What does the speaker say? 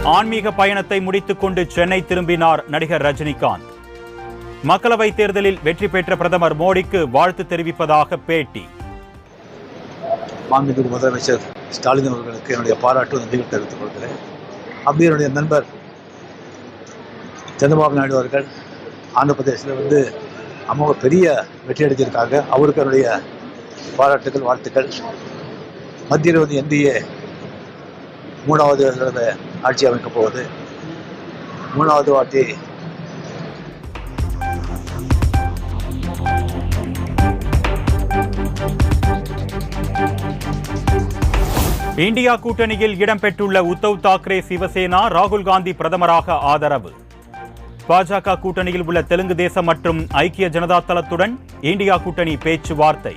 ஆன்மீக பயணத்தை முடித்துக் கொண்டு சென்னை திரும்பினார் நடிகர் ரஜினிகாந்த். மக்களவைத் தேர்தலில் வெற்றி பெற்ற பிரதமர் மோடிக்கு வாழ்த்து தெரிவிப்பதாக பேட்டி. மாண்புமிகு முதலமைச்சர் ஸ்டாலின் அவர்களுக்கு என்னுடைய பாராட்டு நன்றிகள் தெரிவித்துக் கொள்கிறேன். அப்படி என்னுடைய நண்பர் சந்திரபாபு நாயுடு அவர்கள் ஆந்திர பிரதேசத்தில் அம்மாவை பெரிய வெற்றி அடைஞ்சிருக்காங்க. அவருக்கு என்னுடைய பாராட்டுகள், வாழ்த்துக்கள். மத்தியில் என்டிஏ 3வது தடவை ஆட்சி அமைக்கப் போவது. 3வது வாட்டி இந்தியா கூட்டணியில் இடம்பெற்றுள்ள உத்தவ் தாக்கரே சிவசேனா ராகுல் காந்தி பிரதமராக ஆதரவு. பாஜக கூட்டணியில் உள்ள தெலுங்கு தேசம் மற்றும் ஐக்கிய ஜனதா தளத்துடன் இந்தியா கூட்டணி பேச்சுவார்த்தை.